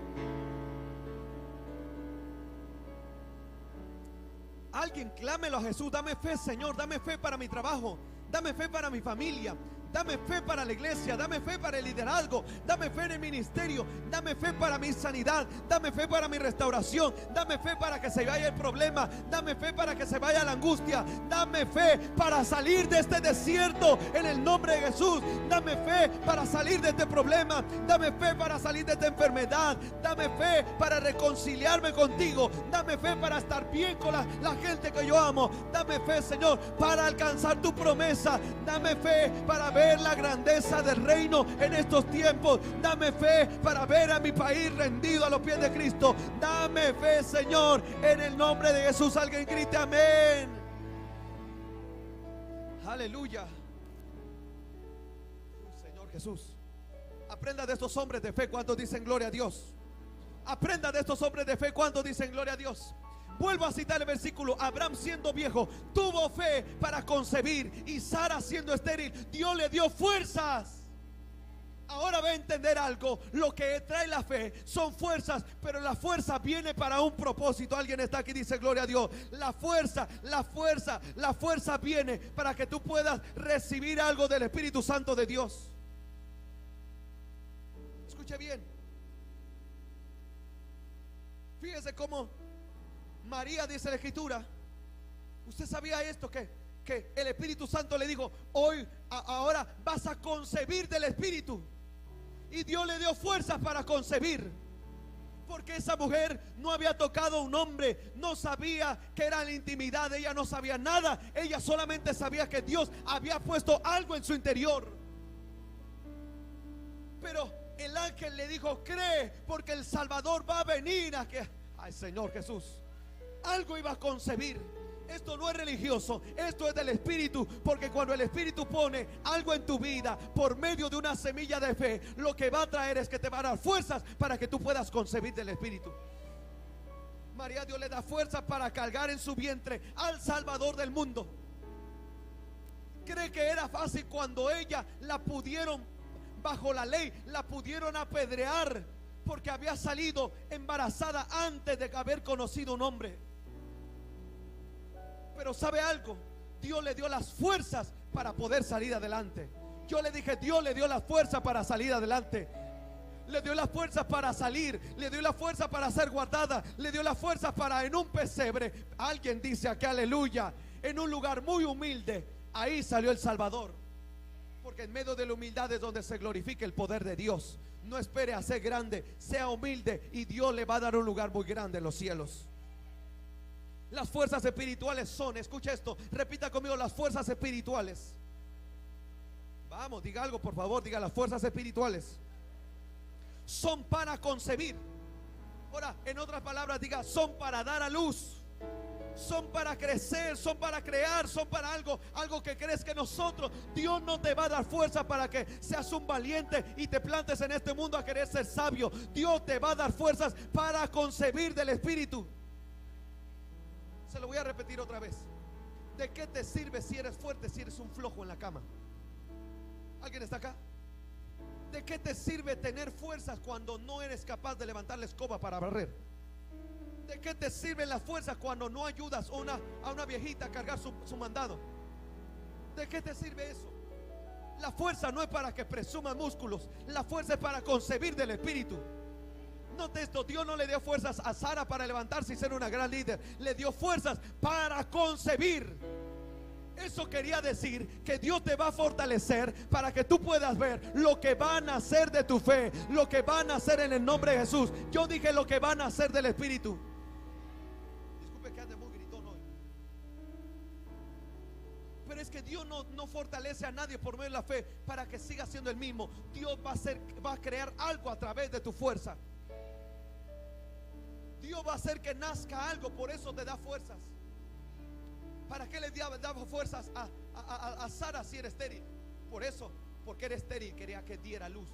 Alguien clámelo a Jesús, dame fe, Señor, dame fe para mi trabajo, dame fe para mi familia, dame fe para la iglesia, dame fe para el liderazgo, dame fe en el ministerio, dame fe para mi sanidad, dame fe para mi restauración, dame fe para que se vaya el problema, dame fe para que se vaya la angustia, dame fe para salir de este desierto en el nombre de Jesús, dame fe para salir de este problema, dame fe para salir de esta enfermedad, dame fe para reconciliarme contigo, dame fe para estar bien con la gente que yo amo, dame fe, Señor, para alcanzar tu promesa, dame fe para ver la grandeza del reino en estos tiempos, dame fe para ver a mi país rendido a los pies de Cristo, dame fe, Señor, en el nombre de Jesús. Alguien grite amén. Aleluya. Señor Jesús, aprenda de estos hombres de fe. ¿Cuántos dicen gloria a Dios? Aprenda de estos hombres de fe. ¿Cuántos dicen gloria a Dios? Vuelvo a citar el versículo. Abraham, siendo viejo, tuvo fe para concebir, y Sara, siendo estéril, Dios le dio fuerzas. Ahora va a entender algo. Lo que trae la fe son fuerzas, pero la fuerza viene para un propósito. Alguien está aquí y dice gloria a Dios. La fuerza viene para que tú puedas recibir algo del Espíritu Santo de Dios. Escuche bien. Fíjese cómo María, dice la Escritura, usted sabía esto, que el Espíritu Santo le dijo: hoy, ahora vas a concebir del Espíritu. Y Dios le dio fuerzas para concebir, porque esa mujer no había tocado a un hombre, no sabía que era la intimidad, ella no sabía nada, ella solamente sabía que Dios había puesto algo en su interior. Pero el ángel le dijo: cree, porque el Salvador va a venir a que... Ay, Señor Jesús, algo iba a concebir. Esto no es religioso, esto es del Espíritu, porque cuando el Espíritu pone algo en tu vida por medio de una semilla de fe, lo que va a traer es que te va a dar fuerzas para que tú puedas concebir del Espíritu. María, Dios le da fuerza para cargar en su vientre al Salvador del mundo. Cree que era fácil cuando ella la pudieron, bajo la ley, la pudieron apedrear porque había salido embarazada antes de haber conocido un hombre. Pero ¿sabe algo? Dios le dio las fuerzas para poder salir adelante. Yo le dije, Dios le dio la fuerza para salir adelante. Le dio la fuerza para salir, le dio la fuerza para ser guardada, le dio la fuerza para en un pesebre. Alguien dice aquí aleluya, en un lugar muy humilde, ahí salió el Salvador. Porque en medio de la humildad es donde se glorifica el poder de Dios. No espere a ser grande, sea humilde y Dios le va a dar un lugar muy grande en los cielos. Las fuerzas espirituales son, escucha esto, repita conmigo: las fuerzas espirituales. Vamos, diga algo por favor, diga: las fuerzas espirituales son para concebir. Ahora, en otras palabras, diga: son para dar a luz, son para crecer, son para crear, son para algo que crees que nosotros. Dios no te va a dar fuerza para que seas un valiente y te plantes en este mundo a querer ser sabio. Dios te va a dar fuerzas para concebir del Espíritu. Se lo voy a repetir otra vez. ¿De qué te sirve si eres fuerte si eres un flojo en la cama? ¿Alguien está acá? ¿De qué te sirve tener fuerzas cuando no eres capaz de levantar la escoba para barrer? ¿De qué te sirven las fuerzas cuando no ayudas a una viejita a cargar su mandado? ¿De qué te sirve eso? La fuerza no es para que presumas músculos, la fuerza es para concebir del Espíritu. Note esto: Dios no le dio fuerzas a Sara para levantarse y ser una gran líder, le dio fuerzas para concebir. Eso quería decir que Dios te va a fortalecer para que tú puedas ver lo que van a hacer de tu fe, lo que van a hacer en el nombre de Jesús. Yo dije lo que van a hacer del Espíritu. Disculpe que ande muy gritón hoy, pero es que Dios no fortalece a nadie por medio de la fe para que siga siendo el mismo. Dios va a crear algo a través de tu fuerza. Dios va a hacer que nazca algo, por eso te da fuerzas. ¿Para qué le daba fuerzas a Sara si era estéril? Por eso, porque era estéril, quería que diera luz.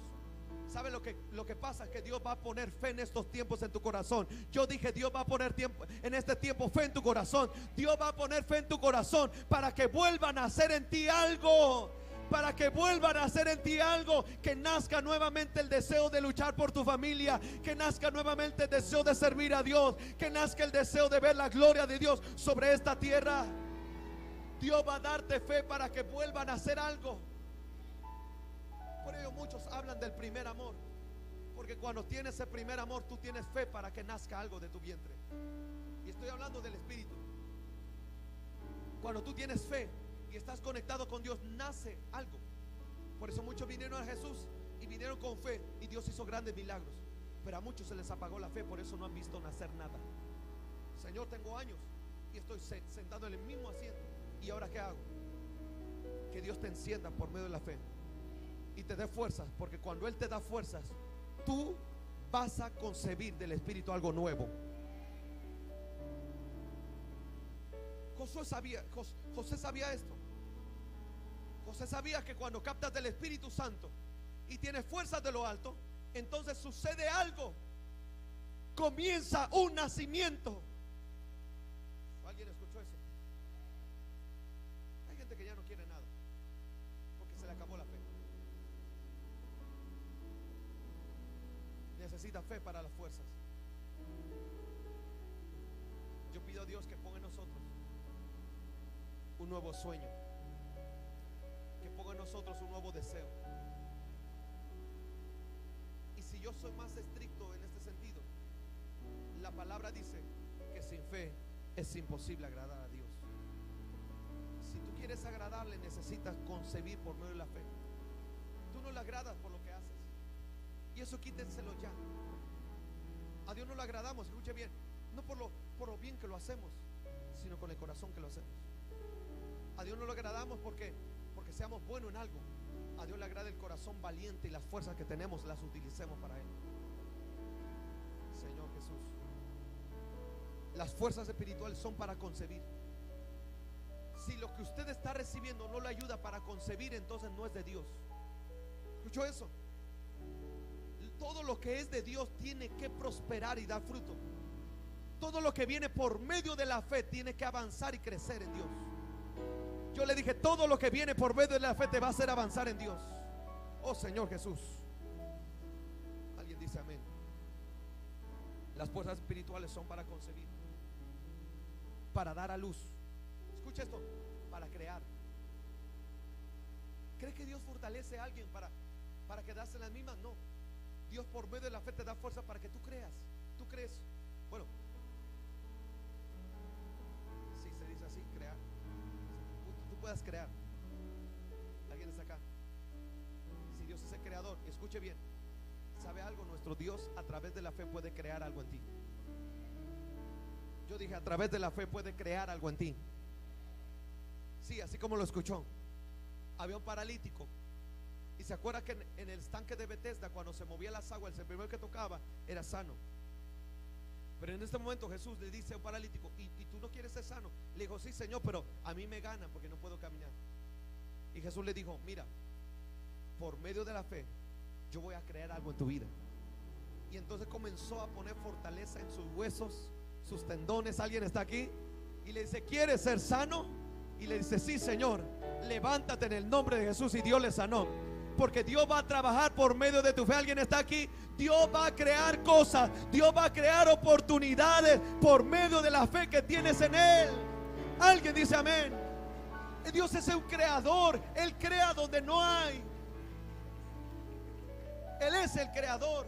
¿Sabe lo que pasa? Es que Dios va a poner fe en estos tiempos en tu corazón. Yo dije, Dios va a poner en este tiempo fe en tu corazón. Dios va a poner fe en tu corazón para que vuelvan a hacer en ti algo. Para que vuelvan a hacer en ti algo, que nazca nuevamente el deseo de luchar por tu familia, que nazca nuevamente el deseo de servir a Dios, que nazca el deseo de ver la gloria de Dios sobre esta tierra. Dios va a darte fe para que vuelvan a hacer algo. Por ello muchos hablan del primer amor, porque cuando tienes el primer amor, tú tienes fe para que nazca algo de tu vientre. Y estoy hablando del Espíritu. Cuando tú tienes fe y estás conectado con Dios, nace algo. Por eso muchos vinieron a Jesús y vinieron con fe, y Dios hizo grandes milagros. Pero a muchos se les apagó la fe, por eso no han visto nacer nada. Señor, tengo años y estoy sentado en el mismo asiento, ¿y ahora qué hago? Que Dios te encienda por medio de la fe y te dé fuerzas, porque cuando Él te da fuerzas, tú vas a concebir del Espíritu algo nuevo. José sabía esto. José sabía que cuando captas del Espíritu Santo y tienes fuerzas de lo alto, entonces sucede algo. Comienza un nacimiento. ¿Alguien escuchó eso? Hay gente que ya no quiere nada porque se le acabó la fe. Necesita fe para las fuerzas. Yo pido a Dios que ponga en nosotros un nuevo sueño, que ponga en nosotros un nuevo deseo. Y si yo soy más estricto en este sentido, la palabra dice Porque sin fe es imposible agradar a Dios. Si tú quieres agradarle, necesitas concebir por medio de la fe. Tú no le agradas por lo que haces, y eso quítenselo ya. A Dios no le agradamos, escuche bien, no por lo bien que lo hacemos, sino con el corazón que lo hacemos. A Dios no lo agradamos porque seamos buenos en algo. A Dios le agrada el corazón valiente, y las fuerzas que tenemos las utilicemos para Él. Señor Jesús, las fuerzas espirituales son para concebir. Si lo que usted está recibiendo no le ayuda para concebir, entonces no es de Dios. ¿Escuchó eso? Todo lo que es de Dios tiene que prosperar y dar fruto. Todo lo que viene por medio de la fe tiene que avanzar y crecer en Dios. Yo le dije, todo lo que viene por medio de la fe te va a hacer avanzar en Dios. Oh Señor Jesús. Alguien dice amén. Las fuerzas espirituales son para concebir, para dar a luz. Escucha esto, para crear. ¿Cree que Dios fortalece a alguien para quedarse en las mismas? No. Dios por medio de la fe te da fuerza para que tú creas. ¿Tú crees? Bueno, si se dice así, crear. Tú puedas crear. ¿Alguien está acá? Si Dios es el creador, escuche bien. ¿Sabe algo? Nuestro Dios a través de la fe puede crear algo en ti. Yo dije, a través de la fe puede crear algo en ti. Sí, así como lo escuchó. Había un paralítico, y se acuerda que en el estanque de Bethesda, cuando se movía las aguas, el primero que tocaba era sano. Pero en este momento Jesús le dice a un paralítico, ¿y tú no quieres ser sano? Le dijo, sí Señor, pero a mí me ganan porque no puedo caminar. Y Jesús le dijo, mira, por medio de la fe yo voy a crear algo en tu vida. Y entonces comenzó a poner fortaleza en sus huesos, sus tendones. ¿Alguien está aquí? Y le dice, ¿quieres ser sano? Y le dice, sí Señor, levántate en el nombre de Jesús. Y Dios le sanó. Porque Dios va a trabajar por medio de tu fe. ¿Alguien está aquí? Dios va a crear cosas, Dios va a crear oportunidades por medio de la fe que tienes en Él. Alguien dice amén. Dios es un creador. Él crea donde no hay. Él es el creador.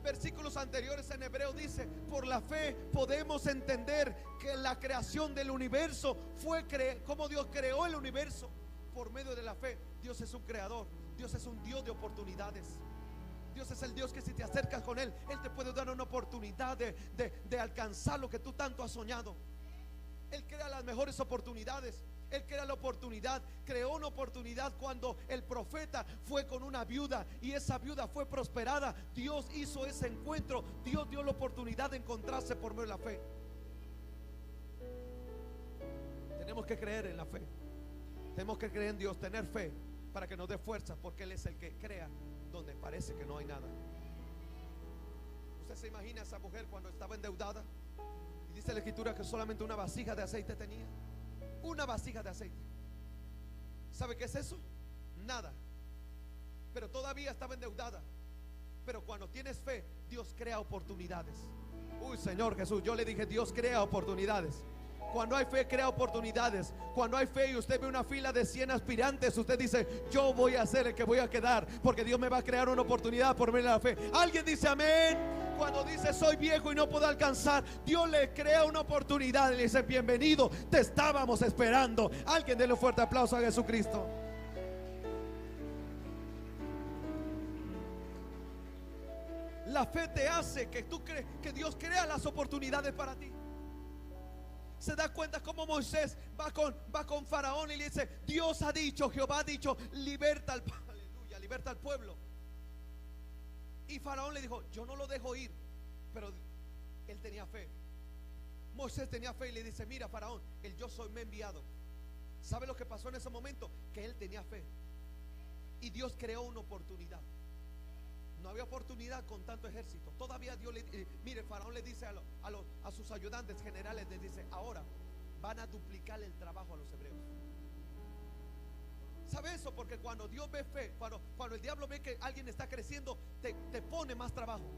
Versículos anteriores en Hebreo dice, por la fe podemos entender que la creación del universo fue como Dios creó el universo. Por medio de la fe. Dios es un creador. Dios es un Dios de oportunidades. Dios es el Dios que si te acercas con Él, Él te puede dar una oportunidad de alcanzar lo que tú tanto has soñado. Él crea las mejores oportunidades. Él crea la oportunidad. Creó una oportunidad cuando el profeta fue con una viuda y esa viuda fue prosperada. Dios hizo ese encuentro. Dios dio la oportunidad de encontrarse por medio de la fe. Tenemos que creer en la fe. Tenemos que creer en Dios, tener fe para que nos dé fuerza, porque Él es el que crea donde parece que no hay nada. ¿Usted se imagina a esa mujer cuando estaba endeudada? Y dice la Escritura que solamente una vasija de aceite tenía. Una vasija de aceite. ¿Sabe qué es eso? Nada. Pero todavía estaba endeudada. Pero cuando tienes fe, Dios crea oportunidades. Uy, Señor Jesús, yo le dije, Dios crea oportunidades. Cuando hay fe, crea oportunidades. Cuando hay fe y usted ve una fila de 100 aspirantes, usted dice, yo voy a ser el que voy a quedar, porque Dios me va a crear una oportunidad por medio de la fe. Alguien dice amén. Cuando dice, soy viejo y no puedo alcanzar, Dios le crea una oportunidad y le dice, bienvenido, te estábamos esperando. Alguien déle un fuerte aplauso a Jesucristo. La fe te hace que tú crees que Dios crea las oportunidades para ti. Se da cuenta como Moisés va con Faraón y le dice, Dios ha dicho, Jehová ha dicho, liberta al pueblo. Y Faraón le dijo, yo no lo dejo ir. Pero él tenía fe. Moisés tenía fe y le dice, mira Faraón, el yo soy me ha enviado. ¿Sabe lo que pasó en ese momento? Que él tenía fe. Y Dios creó una oportunidad. No había oportunidad con tanto ejército. Todavía Dios mire, Faraón le dice a sus ayudantes generales, les dice, ahora van a duplicar el trabajo a los hebreos. ¿Sabe eso? Porque cuando Dios ve fe, cuando el diablo ve que alguien está creciendo, te pone más trabajo.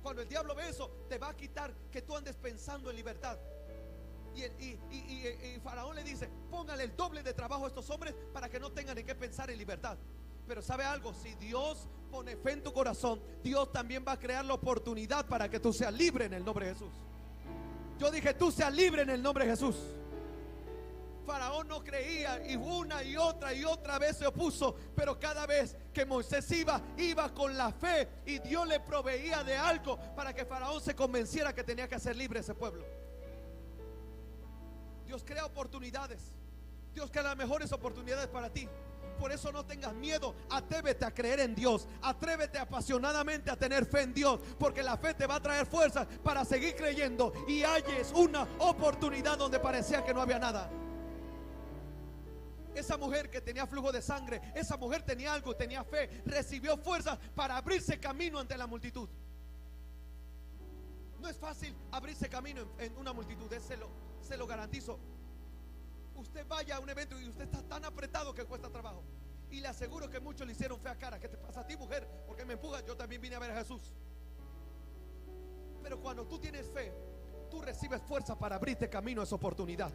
Cuando el diablo ve eso, te va a quitar que tú andes pensando en libertad. Y Faraón le dice, póngale el doble de trabajo a estos hombres para que no tengan en qué pensar en libertad. Pero ¿sabe algo? Si Dios pone fe en tu corazón, Dios también va a crear la oportunidad para que tú seas libre en el nombre de Jesús. Yo dije, tú seas libre en el nombre de Jesús. Faraón no creía y una y otra vez se opuso, pero cada vez que Moisés iba con la fe y Dios le proveía de algo para que Faraón se convenciera que tenía que hacer libre ese pueblo. Dios crea oportunidades. Dios crea las mejores oportunidades para ti. Por eso no tengas miedo, atrévete a creer en Dios, atrévete apasionadamente a tener fe en Dios, porque la fe te va a traer fuerzas para seguir creyendo y halles una oportunidad donde parecía que no había nada. Esa mujer que tenía flujo de sangre, esa mujer tenía algo, tenía fe, recibió fuerzas para abrirse camino ante la multitud. No es fácil abrirse camino en una multitud, se lo garantizo. Usted vaya a un evento y usted está tan apretado que cuesta trabajo. Y le aseguro que muchos le hicieron fea cara. ¿Qué te pasa a ti, mujer? ¿Por qué me empujas? Yo también vine a ver a Jesús. Pero cuando tú tienes fe, tú recibes fuerza para abrirte camino a esa oportunidad.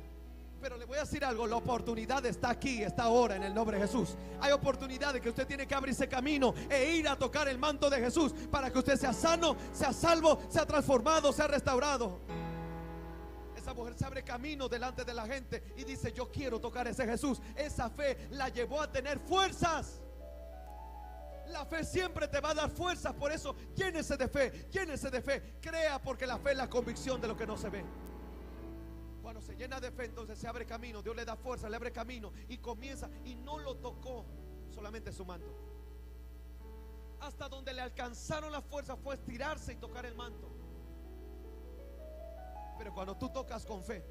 Pero le voy a decir algo, la oportunidad está aquí, está ahora en el nombre de Jesús. Hay oportunidades que usted tiene que abrirse camino e ir a tocar el manto de Jesús para que usted sea sano, sea salvo, sea transformado, sea restaurado. Esa mujer se abre camino delante de la gente y dice, yo quiero tocar ese Jesús. Esa fe la llevó a tener fuerzas. La fe siempre te va a dar fuerzas. Por eso llénese de fe, llénese de fe. Crea, porque la fe es la convicción de lo que no se ve. Cuando se llena de fe, entonces se abre camino. Dios le da fuerza, le abre camino y comienza. Y no lo tocó solamente su manto. Hasta donde le alcanzaron las fuerzas fue estirarse y tocar el manto. Pero cuando tú tocas con fe,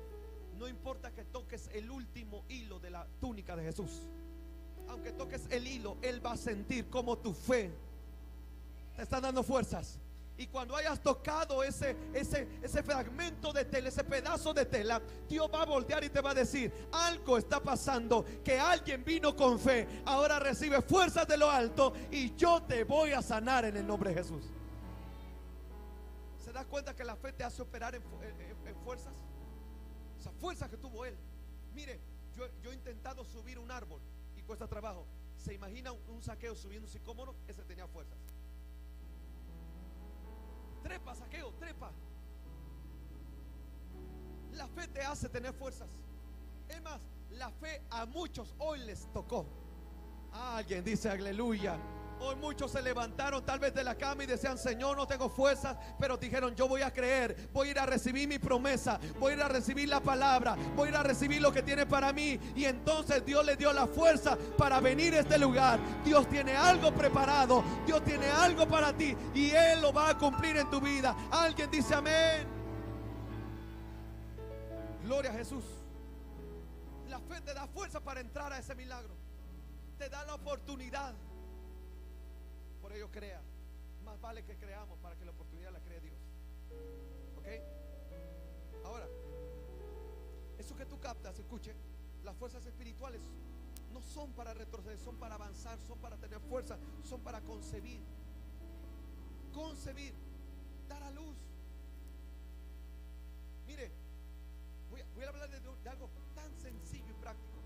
no importa que toques el último hilo de la túnica de Jesús, aunque toques el hilo, Él va a sentir como tu fe te está dando fuerzas. Y cuando hayas tocado ese fragmento de tela, ese pedazo de tela, Dios va a voltear y te va a decir, algo está pasando, que alguien vino con fe, ahora recibe fuerzas de lo alto y yo te voy a sanar en el nombre de Jesús. ¿Se da cuenta que la fe te hace operar en fuerzas? Esa fuerza que tuvo él. Mire, yo he intentado subir un árbol y cuesta trabajo. ¿Se imagina un Zaqueo subiendo un sicómoro? Ese tenía fuerzas. Trepa, Zaqueo, trepa. La fe te hace tener fuerzas. Es más, la fe a muchos hoy les tocó. Alguien dice aleluya. Hoy muchos se levantaron tal vez de la cama y decían, Señor, no tengo fuerzas, pero dijeron, yo voy a creer, voy a ir a recibir mi promesa, voy a ir a recibir la palabra, voy a ir a recibir lo que tiene para mí. Y entonces Dios les dio la fuerza para venir a este lugar. Dios tiene algo preparado, Dios tiene algo para ti y Él lo va a cumplir en tu vida. Alguien dice amén. Gloria a Jesús. La fe te da fuerza para entrar a ese milagro, te da la oportunidad. Por ello crea. Más vale que creamos para que la oportunidad la cree Dios. ¿Ok? Ahora, eso que tú captas, escuche, las fuerzas espirituales no son para retroceder, son para avanzar, son para tener fuerza, son para concebir. Concebir, dar a luz. Mire, voy a hablar de algo tan sencillo y práctico.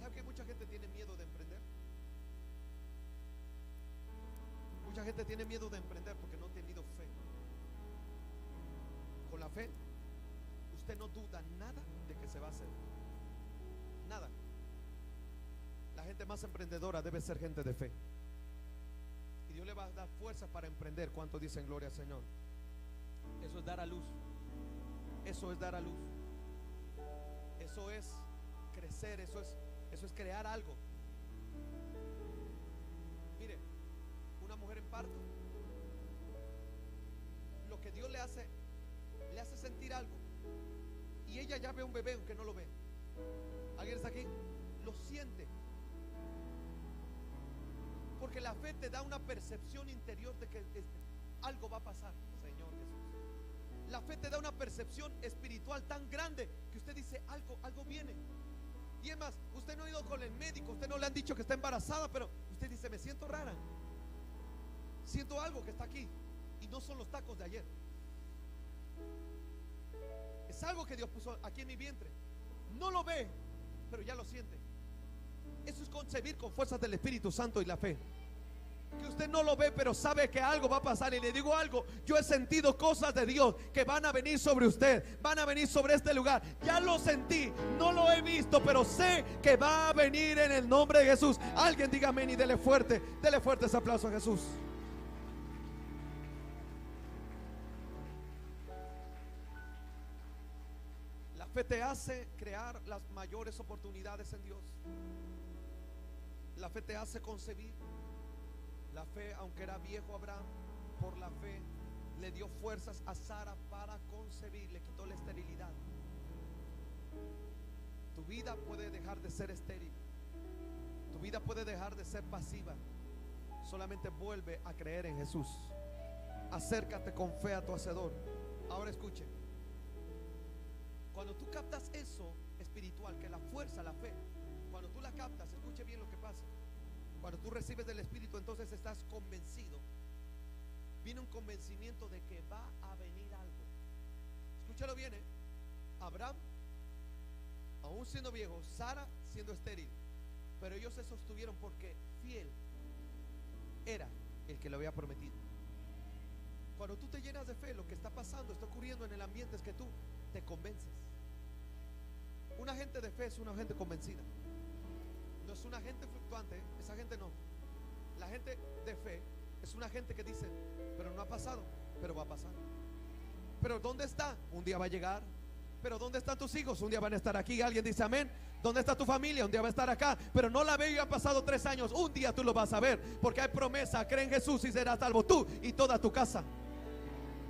¿Sabe que mucha gente tiene miedo de emprender? Mucha gente tiene miedo de emprender porque no ha tenido fe. Con la fe, usted no duda nada de que se va a hacer. Nada. La gente más emprendedora debe ser gente de fe. Y Dios le va a dar fuerza para emprender. ¿Cuántos dicen gloria al Señor? Eso es dar a luz. Eso es dar a luz. Eso es crecer. Eso es crear algo. Mire, una mujer en parto, lo que Dios le hace sentir algo, y ella ya ve un bebé aunque no lo ve. ¿Alguien está aquí? Lo siente, porque la fe te da una percepción interior de que algo va a pasar. Señor Jesús, la fe te da una percepción espiritual tan grande que usted dice, algo viene. Y es más, usted no ha ido con el médico, usted no le han dicho que está embarazada, pero usted dice, me siento rara, siento algo que está aquí. Y no son los tacos de ayer, es algo que Dios puso aquí en mi vientre. No lo ve, pero ya lo siente. Eso es concebir con fuerzas del Espíritu Santo y la fe. que usted no lo ve, pero sabe que algo va a pasar. Y le digo algo, yo he sentido cosas de Dios que van a venir sobre usted, van a venir sobre este lugar. Ya lo sentí, no lo he visto, pero sé que va a venir en el nombre de Jesús. Alguien diga amén y dele fuerte ese aplauso a Jesús. La fe te hace crear las mayores oportunidades en Dios. La fe te hace concebir. La fe, aunque era viejo Abraham, por la fe le dio fuerzas a Sara para concebir, le quitó la esterilidad. Tu vida puede dejar de ser estéril, tu vida puede dejar de ser pasiva. Solamente vuelve a creer en Jesús. Acércate con fe a tu Hacedor. Ahora escuche, cuando tú captas eso espiritual, que la fuerza, la fe, cuando tú la captas, escuche bien lo que pasa. Cuando tú recibes del Espíritu, entonces estás convencido. Viene un convencimiento de que va a venir algo. Escúchalo bien, Abraham, aún siendo viejo, Sara siendo estéril, pero ellos se sostuvieron porque fiel era el que lo había prometido. Cuando tú te llenas de fe, lo que está pasando, está ocurriendo en el ambiente es que tú te convences. Una gente de fe es una gente convencida. No es una gente fluctuante, esa gente no. La gente de fe es una gente que dice, pero no ha pasado, pero va a pasar. Pero ¿dónde está? Un día va a llegar. Pero ¿dónde están tus hijos? Un día van a estar aquí. Alguien dice amén. ¿Dónde está tu familia? Un día va a estar acá. Pero no la veo y han pasado 3 años. Un día tú lo vas a ver, porque hay promesa. Cree en Jesús y serás salvo tú y toda tu casa.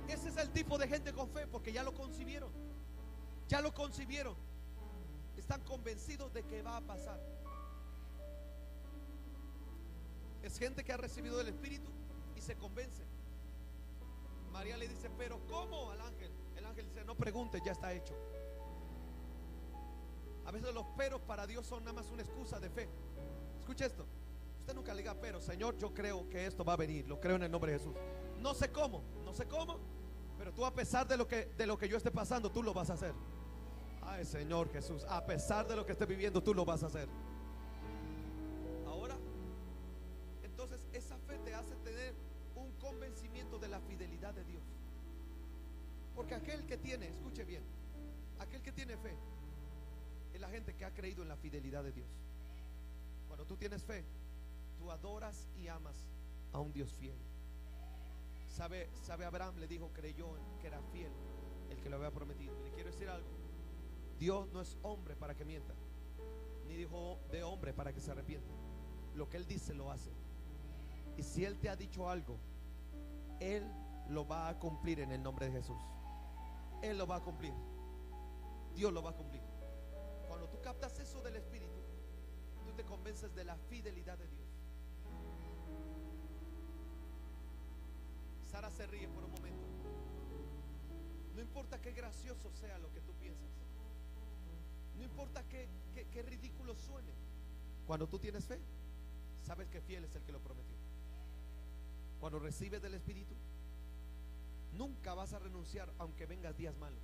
Ese es el tipo de gente con fe, porque ya lo concibieron. Ya lo concibieron. Están convencidos de que va a pasar. Es gente que ha recibido el Espíritu y se convence. María le dice, pero ¿cómo? Al ángel. El ángel dice, no pregunte, ya está hecho. A veces los peros para Dios son nada más una excusa de fe. Escuche esto. Usted nunca le diga, pero Señor, yo creo que esto va a venir. Lo creo en el nombre de Jesús. No sé cómo, pero tú, a pesar de lo que yo esté pasando, tú lo vas a hacer. Ay, Señor Jesús, a pesar de lo que esté viviendo, tú lo vas a hacer. Ahora, entonces esa fe te hace tener un convencimiento de la fidelidad de Dios. Porque aquel que tiene, escuche bien, aquel que tiene fe es la gente que ha creído en la fidelidad de Dios. Cuando tú tienes fe, tú adoras y amas a un Dios fiel. Sabe Abraham le dijo, creyó que era fiel el que lo había prometido. Y le quiero decir algo, Dios no es hombre para que mienta, ni dijo de hombre para que se arrepienta. Lo que Él dice lo hace. Y si Él te ha dicho algo, Él lo va a cumplir en el nombre de Jesús. Él lo va a cumplir. Dios lo va a cumplir. Cuando tú captas eso del Espíritu, tú te convences de la fidelidad de Dios. Sara se ríe por un momento. No importa qué gracioso sea lo que tú piensas, no importa qué ridículo suene. Cuando tú tienes fe, sabes que fiel es el que lo prometió. Cuando recibes del Espíritu, nunca vas a renunciar aunque vengas días malos.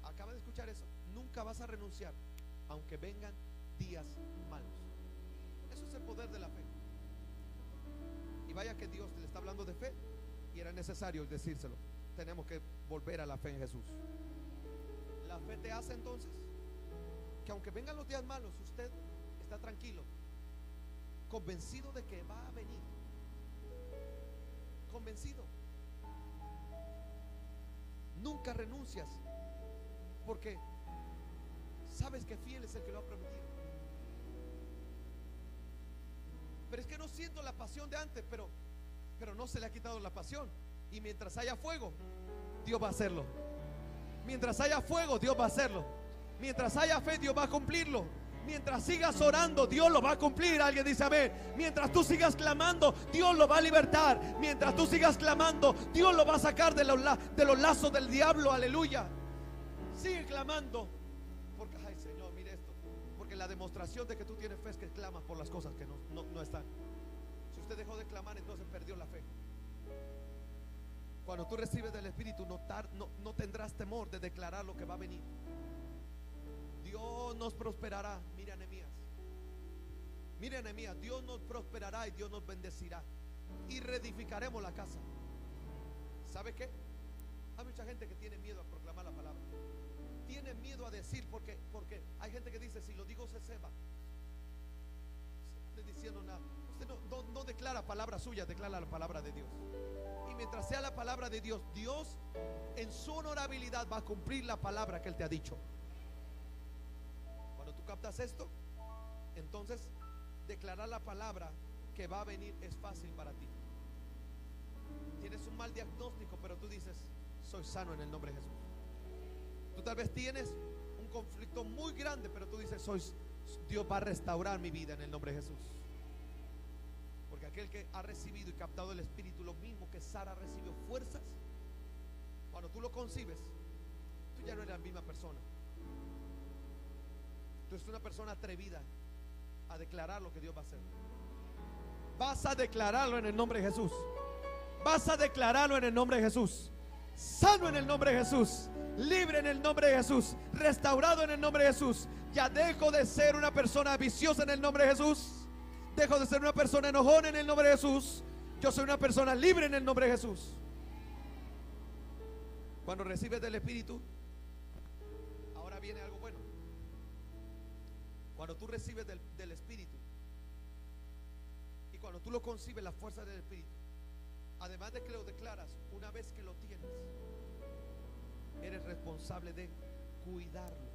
Acaba de escuchar eso. Nunca vas a renunciar aunque vengan días malos. Eso es el poder de la fe. Y vaya que Dios le está hablando de fe y era necesario decírselo. Tenemos que volver a la fe en Jesús. La fe te hace entonces que aunque vengan los días malos, usted está tranquilo, convencido de que va a venir. Convencido. Nunca renuncias porque sabes que fiel es el que lo ha prometido. Pero es que no siento la pasión de antes, pero no se le ha quitado la pasión. Y mientras haya fuego, Dios va a hacerlo. Mientras haya fuego, Dios va a hacerlo. Mientras haya fe, Dios va a cumplirlo. Mientras sigas orando, Dios lo va a cumplir. Alguien dice amén. Mientras tú sigas clamando, Dios lo va a libertar. Mientras tú sigas clamando, Dios lo va a sacar de los lazos del diablo. Aleluya. Sigue clamando. Porque, ay Señor, mire esto. Porque la demostración de que tú tienes fe es que clamas por las cosas que no están. Si usted dejó de clamar, entonces perdió la fe. Cuando tú recibes del Espíritu, no tendrás temor de declarar lo que va a venir. Dios nos prosperará. Mira Nehemías. Mire, Nehemías, Dios nos prosperará y Dios nos bendecirá y reedificaremos la casa. ¿Sabe qué? Hay mucha gente que tiene miedo a proclamar la palabra. Tiene miedo a decir porque hay gente que dice, si lo digo se va. No estoy diciendo nada. Usted no declara palabra suya, declara la palabra de Dios. Y mientras sea la palabra de Dios, Dios en su honorabilidad va a cumplir la palabra que Él te ha dicho. Cuando tú captas esto, entonces declarar la palabra que va a venir es fácil para ti. Tienes un mal diagnóstico, pero tú dices, soy sano en el nombre de Jesús. Tú tal vez tienes un conflicto muy grande, pero tú dices, Dios va a restaurar mi vida en el nombre de Jesús. Porque aquel que ha recibido y captado el Espíritu, lo mismo que Sara recibió fuerzas, cuando tú lo concibes, tú ya no eres la misma persona. Tú eres una persona atrevida a declarar lo que Dios va a hacer. Vas a declararlo en el nombre de Jesús. Vas a declararlo en el nombre de Jesús. Sano en el nombre de Jesús. Libre en el nombre de Jesús. Restaurado en el nombre de Jesús. Ya dejo de ser una persona viciosa en el nombre de Jesús. Dejo de ser una persona enojona en el nombre de Jesús. Yo soy una persona libre en el nombre de Jesús. Cuando recibes del Espíritu, ahora viene algo bueno. Cuando tú recibes del Espíritu y cuando tú lo concibes, la fuerza del Espíritu, además de que lo declaras, una vez que lo tienes, eres responsable de cuidarlo.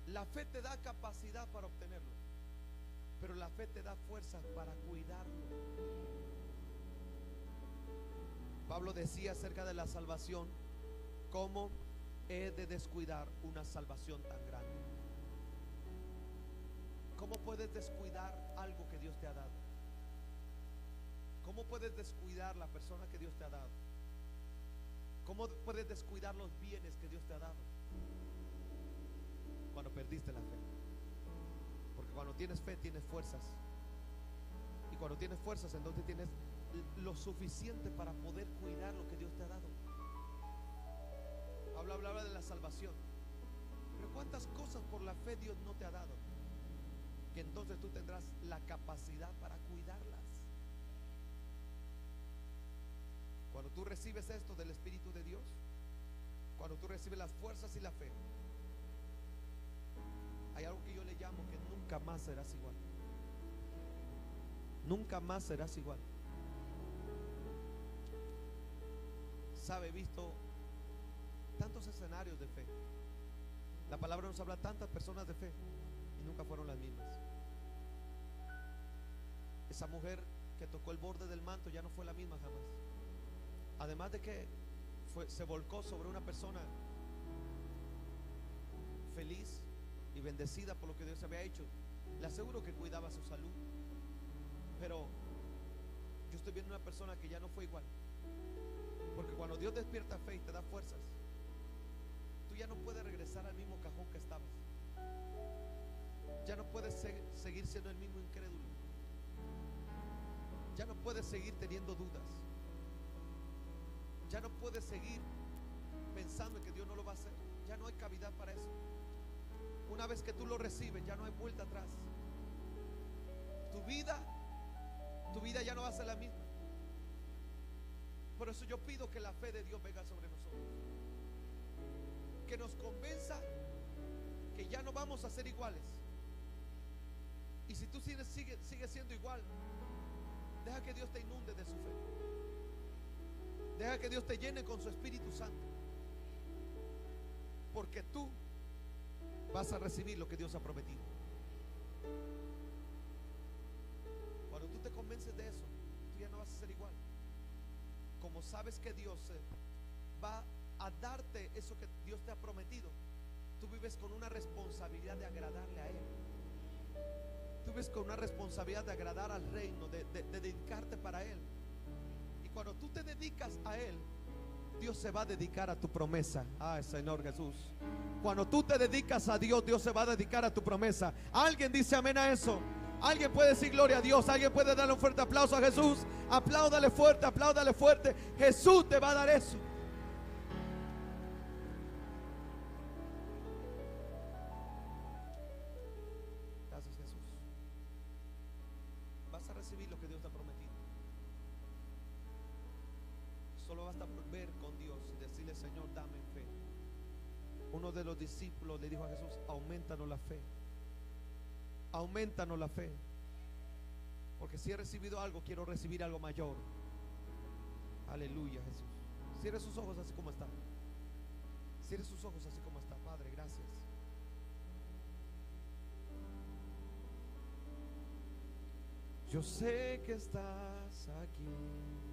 La fe te da capacidad para obtenerlo, pero la fe te da fuerza para cuidarlo. Pablo decía acerca de la salvación, ¿cómo he de descuidar una salvación tan grande? ¿Cómo puedes descuidar algo que Dios te ha dado? ¿Cómo puedes descuidar la persona que Dios te ha dado? ¿Cómo puedes descuidar los bienes que Dios te ha dado? Cuando perdiste la fe. Porque cuando tienes fe tienes fuerzas. Y cuando tienes fuerzas, entonces tienes lo suficiente para poder cuidar lo que Dios te ha dado. Habla de la salvación. Pero ¿cuántas cosas por la fe Dios no te ha dado? Que entonces tú tendrás la capacidad para cuidarlas. Cuando tú recibes esto del Espíritu de Dios, cuando tú recibes las fuerzas y la fe, hay algo que yo le llamo que nunca más serás igual. Nunca más serás igual. Sabe, he visto tantos escenarios de fe. La palabra nos habla tantas personas de fe y nunca fueron las mismas. Esa mujer que tocó el borde del manto ya no fue la misma jamás. Además de que se volcó sobre una persona feliz y bendecida por lo que Dios había hecho, le aseguro que cuidaba su salud. Pero yo estoy viendo una persona que ya no fue igual. Porque cuando Dios despierta fe y te da fuerzas, tú ya no puedes regresar al mismo cajón que estabas. Ya no puedes seguir siendo el mismo incrédulo. Ya no puedes seguir teniendo dudas. Ya no puedes seguir pensando en que Dios no lo va a hacer. Ya no hay cavidad para eso. Una vez que tú lo recibes, ya no hay vuelta atrás. Tu vida ya no va a ser la misma. Por eso yo pido que la fe de Dios venga sobre nosotros, que nos convenza que ya no vamos a ser iguales. Y si tú sigues siendo igual, deja que Dios te inunde de su fe. Deja que Dios te llene con su Espíritu Santo, porque tú vas a recibir lo que Dios ha prometido. Cuando tú te convences de eso, tú ya no vas a ser igual. Como sabes que Dios va a darte eso que Dios te ha prometido, tú vives con una responsabilidad de agradarle a Él. Tú vives con una responsabilidad de agradar al reino, de dedicarte para Él. Y cuando tú te dedicas a Él, Dios se va a dedicar a tu promesa. Ay, Señor Jesús. Cuando tú te dedicas a Dios, Dios se va a dedicar a tu promesa. ¿Alguien dice amén a eso? ¿Alguien puede decir gloria a Dios? ¿Alguien puede darle un fuerte aplauso a Jesús? Apláudale fuerte, apláudale fuerte. Jesús te va a dar eso. vas a recibir lo que Dios te ha prometido. Solo basta volver con Dios y decirle: Señor, dame fe. Uno de los discípulos le dijo a Jesús: aumentanos la fe, aumentanos la fe, porque si he recibido algo, quiero recibir algo mayor. Aleluya, Jesús. Cierre sus ojos así como está. Cierre sus ojos así como está. Padre, gracias. Yo sé que estás aquí.